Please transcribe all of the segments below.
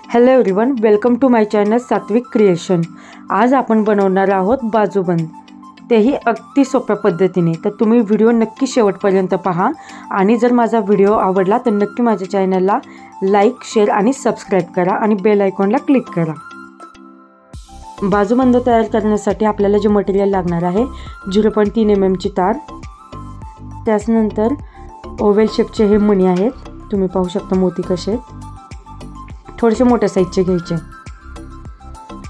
Hello everyone, welcome to my channel Satvik creation. आज आपण बनवणार आहोत बाजूबंद, तेही अगदी सोप्या पद्धतीने। तर तुम्ही व्हिडिओ नक्की शेवटपर्यंत पहा आणि जर माझा व्हिडिओ आवडला तर नक्की माझ्या चॅनलला लाईक, शेअर आणि सबस्क्राईब करा आणि बेल आयकॉनला क्लिक करा। बाजूबंद तयार करण्यासाठी आपल्याला जे मटेरियल लागणार आहे 0.3 mm ची तार, त्यानंतर ओव्हल शेपचे हे मणी आहेत, तुम्ही पाहू शकता मोती कसे आहेत, थोडेसे मोठ्या साईजचे घ्यायचे।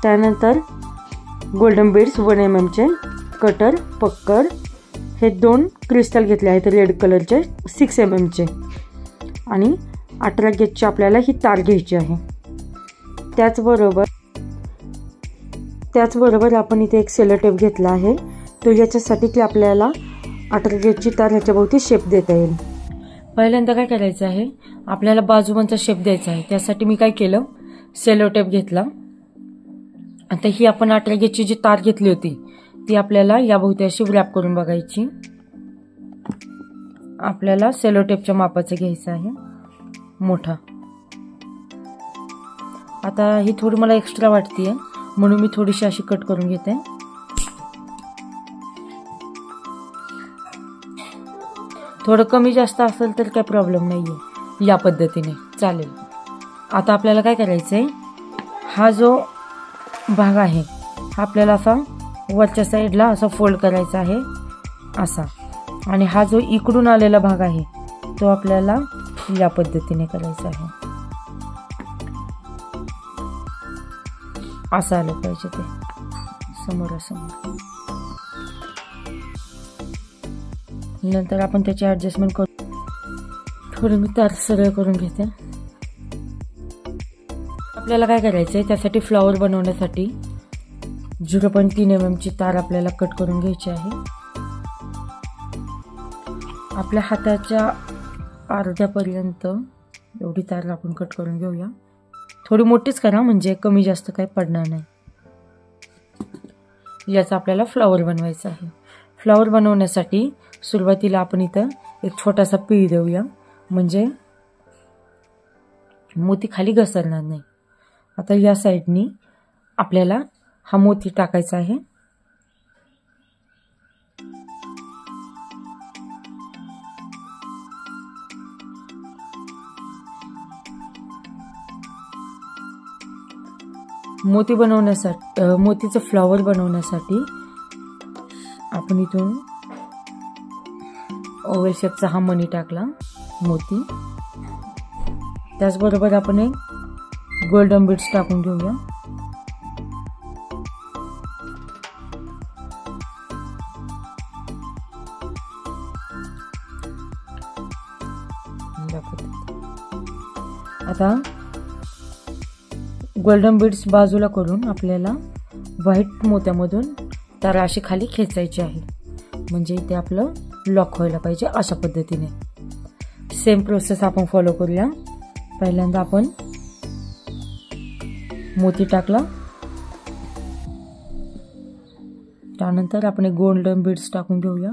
त्यानंतर गोल्डन बीड्स 1 mm चे, कटर, पक्कर हे 2 क्रिस्टल घेतले आहेत रेड कलरचे 6 mm चे, आणि 18 गेजची आपल्याला ही तार घ्यायची आहे। त्याचबरोबर आपण इथे एक सेलो टेप घेतला आहे, तो याच्यासाठी की आपल्याला 18 गेजची तार ह्याच्याभोवती शेप देता येईल। पहिल्यांदा काय करायचं आहे, आपल्याला बाजूबंदचा शेप द्यायचा आहे। त्यासाठी मी काय केलं, सेलो टेप घेतला। आता ही आपण 18 गेजची जी तार घेतली होती ती आपल्याला याभोवती अशी व्रॅप करून बघायची। आपल्याला सेलो टेपच्या मापाचं घ्यायचं आहे, मोठा। आता ही थोडी मला एक्स्ट्रा वाटतेय म्हणून मी थोडीशी अशी कट करून घेते। थोडं कमी जास्त असेल तर काही प्रॉब्लेम नाहीये, या पद्धतीने चालेल। आता आपल्याला काय करायचंय, हा जो भाग आहे हा आपल्याला असा वरच्या साईडला असा फोल्ड करायचा आहे असा, आणि हा जो इकडून आलेला भाग आहे तो आपल्याला या पद्धतीने करायचा आहे, असं आलं पाहिजे ते समोरासमोर। नंतर आपण त्याची ऍडजस्टमेंट करू। थोडी मी तार सरळ करून घेते। आपल्याला काय करायचंय, त्यासाठी फ्लावर बनवण्यासाठी 0.3 mm ची तार आपल्याला कट करून घ्यायची आहे। आपल्या हाताच्या अर्ध्यापर्यंत एवढी तार आपण कट करून घेऊया। थोडी मोठीच करा म्हणजे कमी जास्त काही पडणार नाही। याचा आपल्याला फ्लावर बनवायचा आहे। फ्लावर बनवण्यासाठी सुरुवातीला आपण इथं एक छोटासा पीळ देऊया, म्हणजे मोती खाली घसरणार नाही। आता या साईडनी आपल्याला हा मोती टाकायचा आहे। मोतीचं फ्लावर बनवण्यासाठी आपण इथून ओव्हल शेपचा हा मणी टाकला, मोती। त्याचबरोबर आपण एक गोल्डन बीड्स टाकून घेऊया। आता गोल्डन बीड्स बाजूला करून आपल्याला व्हाईट मोत्यामधून तार अशी खाली खेचायची आहे, म्हणजे इथे आपलं लॉक व्हायला पाहिजे अशा पद्धतीने। सेम प्रोसेस आपण फॉलो करूया। पहिल्यांदा आपण मोती टाकला, त्यानंतर आपण गोल्डन बीड्स टाकून घेऊया,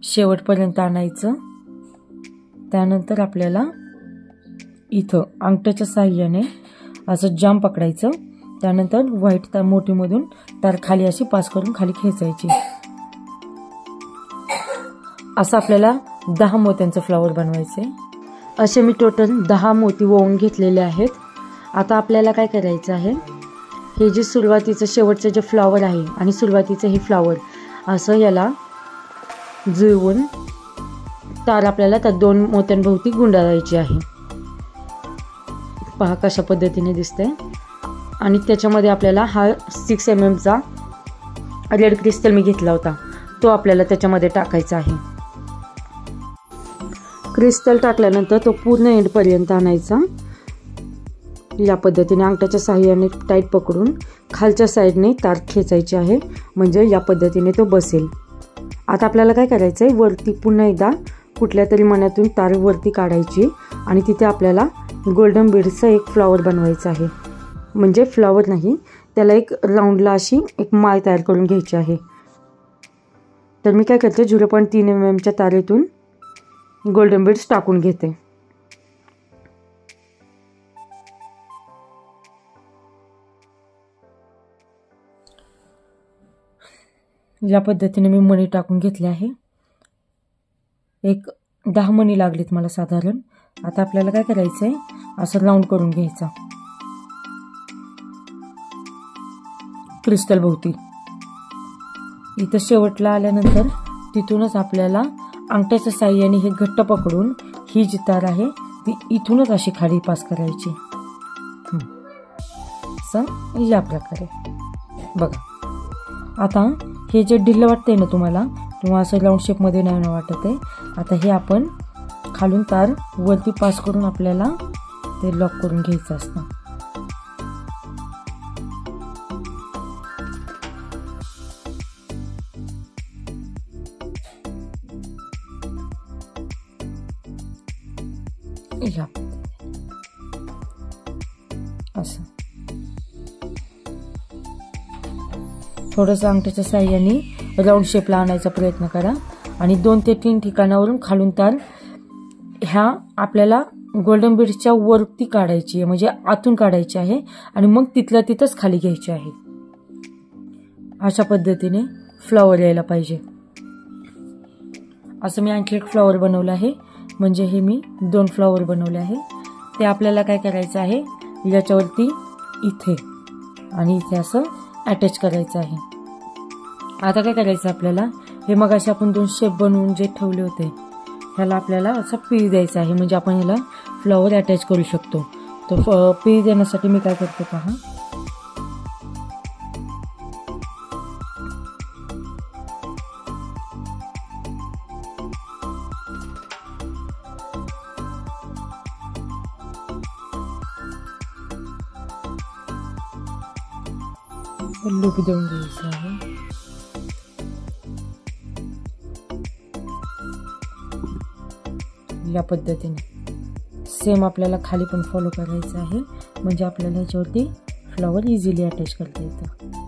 शेवटपर्यंत आणायचं। त्यानंतर आपल्याला इथं अंगठ्याच्या साहाय्याने असं जाम पकडायचं, त्यानंतर व्हाईट मोतीमधून तार खाली अशी पास करून खाली खेचायची। असं आपल्याला 10 मोत्यांचं फ्लावर बनवायचे। असे मी टोटल 10 मोती वळून घेतलेले आहेत। आता आपल्याला काय करायचं आहे, हे जे सुरुवातीचं शेवटचं जे फ्लावर आहे आणि सुरुवातीचं हे फ्लावर असं याला जुळवून तार आपल्याला त्या 2 मोत्यांभोवती गुंडाळायची आहे। पहा कशा पद्धतीने दिसते। आणि त्याच्यामध्ये आपल्याला हा 6 mm चा रेड क्रिस्टल मी घेतला होता, तो आपल्याला त्याच्यामध्ये टाकायचा आहे। क्रिस्टल टाकल्यानंतर तो पूर्ण एंडपर्यंत आणायचा, या पद्धतीने अंगठ्याच्या साहाय्याने टाईट पकडून खालच्या साईडने तार खेचायची आहे, म्हणजे या पद्धतीने तो बसेल। आता आपल्याला काय करायचं आहे, वरती पुन्हा एकदा कुठल्या तरी मण्यातून तार वरती काढायची आणि तिथे आपल्याला गोल्डन बीड्सचा एक फ्लावर बनवायचा आहे, म्हणजे फ्लावर नाही, त्याला एक राऊंडला अशी एक माळ तयार करून घ्यायची आहे। तर मी काय करते, 0.3 mm च्या तारेतून गोल्डन बीड्स टाकून घेते। या पद्धतीने मी मणी टाकून घेतले आहे. एक 10 मणी लागलेत मला साधारण. आता आपल्याला काय करायचं आहे, असं राऊंड करून घ्यायचा क्रिस्टल भोवती. इथं शेवटला आल्यानंतर तिथूनच आपल्याला अंगठ्याच्या साहाय्याने हे घट्ट पकडून ही जी तार आहे ती इथूनच अशी खाली पास करायची. असं या प्रकारे बघा. आता हे जे ढिल्लं वाटतंय ना तुम्हाला, किंवा असं राऊंड शेपमध्ये नाही वाटत आहे, आता हे आपण खालून तार वरती पास करून आपल्याला ते लॉक करून घ्यायचं असतं. असं थोडंसं अंगठ्याच्या साहाय्याने राऊंड शेपला आणायचा प्रयत्न करा आणि 2 ते 3 ठिकाणावरून खालून तार ह्या आपल्याला गोल्डन बीड्सच्या वरती काढायची आहे, म्हणजे आतून काढायची आहे आणि मग तिथल्या तिथंच खाली घ्यायची आहे. अशा पद्धतीने फ्लॉवर यायला पाहिजे. असं मी आणखी एक फ्लॉवर बनवलं आहे. म्हणजे हे मी 2 फ्लॉवर बनवले आहे. ते आपल्याला काय करायचं आहे, याच्यावरती इथे आणि इथे असं अटॅच करायचं आहे. आता काय करायचं आपल्याला, हे मग असे आपण 2 शेप बनवून जे ठेवले होते ह्याला आपल्याला असं पीस द्यायचं आहे. म्हणजे आपण ह्याला फ्लॉवर अटॅच करू शकतो. तर पीस देण्यासाठी मी काय करते पहा, लूप देऊन द्यायचं आहे. या पद्धतीने सेम आपल्याला खाली पण फॉलो करायचं आहे. म्हणजे आपल्याला ह्याच्यावरती फ्लॉवर इझिली अटॅच करता येतं.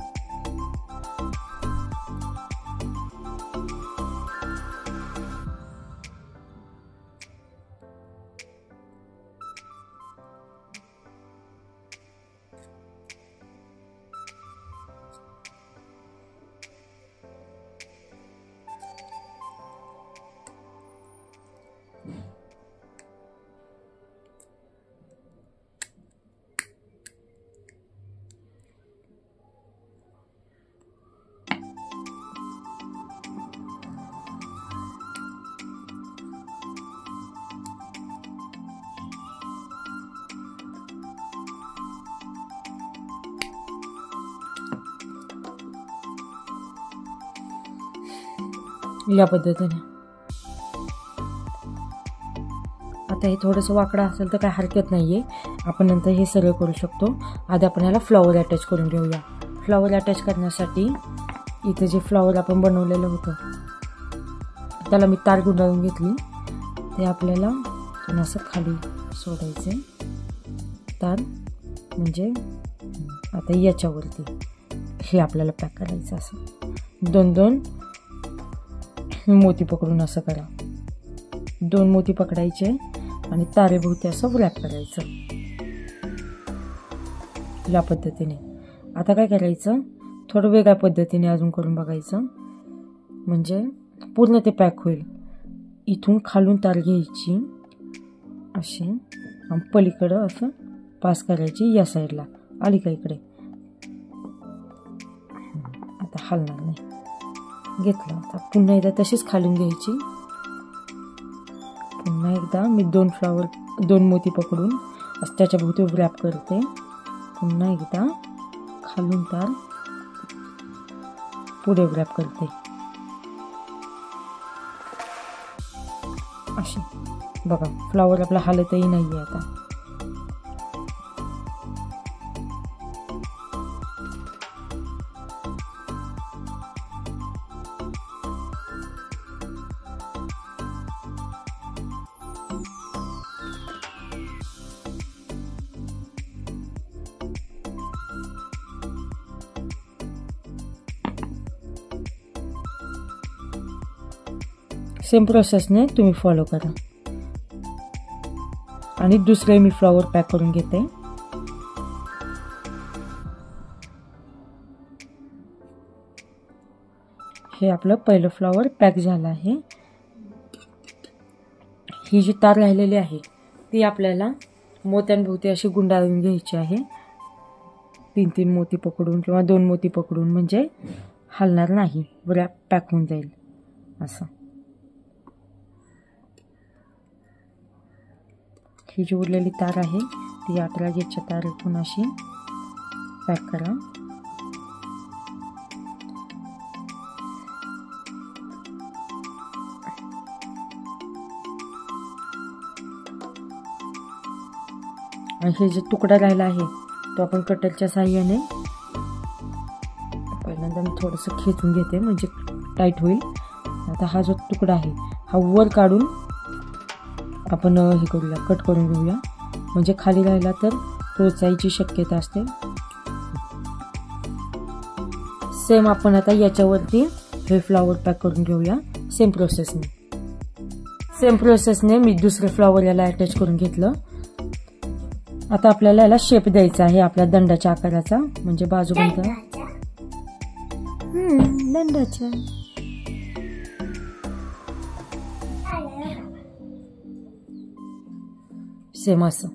या पद्धतीने. आता हे थोडंसं वाकडं असेल तर काय हरकत नाहीये, आपण नंतर हे सरळ करू शकतो. आधी आपण याला फ्लॉवर अटॅच करून घेऊया. फ्लॉवर अटॅच करण्यासाठी इथे जे फ्लॉवर आपण बनवलेलं होतं त्याला मी तार गुंडाळून घेतली. ते आपल्याला असं खाली सोडायचे तार. म्हणजे आता याच्यावरती हे आपल्याला पॅक करायचं. असं 2-2 मोती पकडून असं करा. 2 मोती पकडायचे आणि तारेभोवती असं व्रॅप करायचं या पद्धतीने. आता काय करायचं, थोडं वेगळ्या पद्धतीने अजून करून बघायचं. म्हणजे पूर्ण ते पॅक होईल. इथून खालून तार घ्यायची अशी आणि पलीकडं असं पास करायची या साईडला. आली का इकडे, आता हलणार नाही. घेतलं. आता पुन्हा एकदा तशीच खालून घ्यायची. पुन्हा एकदा मी 2 मोती पकडून त्याच्या भोवती व्रॅप करते. पुन्हा एकदा खालून तार पुढे व्रॅप करते अशी. बघा फ्लॉवर आपला हालतही नाही आहे आता. सेम प्रोसेसने तुम्ही फॉलो करा. आणि दुसरे मी फ्लॉवर पॅक करून घेते. हे आपलं पहिलं फ्लॉवर पॅक झालं आहे. ही जी तार राहिलेली आहे ती आपल्याला मोत्यांभोवती अशी गुंडाळून घ्यायची आहे. 3-3 मोती पकडून किंवा 2 मोती पकडून, म्हणजे हलणार नाही, रॅप पॅक होऊन जाईल असं. ही जी उरलेली तार आहे ती 18 गेजच्या तारेतून अशी पॅक करा. आणि हे जे तुकडा राहिला आहे तो आपण कटरच्या साहाय्याने पहिल्यांदा मी थोडंसं खेचून घेते म्हणजे टाईट होईल. आता हा जो तुकडा आहे हा वर काढून आपण हे करूया, कट करून घेऊया, म्हणजे खाली राहिला तर टोचायची शक्यता असते. सेम आपण आता याच्यावरती हे फ्लॉवर पॅक करून घेऊया. सेम प्रोसेसने मी दुसरे फ्लॉवर याला अटॅच करून घेतलं. आता आपल्याला याला शेप द्यायचा आहे आपल्या दंडाच्या आकाराचा, म्हणजे बाजूबंद दंडाच्या. सेम असं.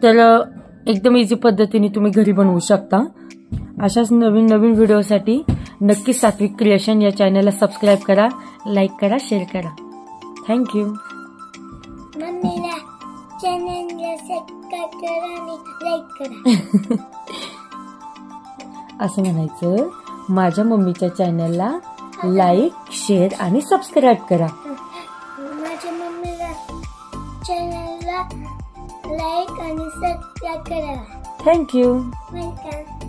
तर एकदम इझी पद्धतीने तुम्ही घरी बनवू शकता. अशाच नवीन नवीन व्हिडिओसाठी नक्की सात्विक क्रिएशन या चॅनलला सबस्क्राईब करा, लाईक करा, शेअर करा. थँक्यू. मम्मीला चॅनलला सबस्क्राईब करा आणि लाईक करा. असं म्हणायचं, माझ्या मम्मीच्या चॅनलला लाईक, शेअर आणि सबस्क्राईब करा. माझ्या मम्मीला चॅनलला लाईक आणि सबस्क्राईब करा. थँक्यू. वेलकम.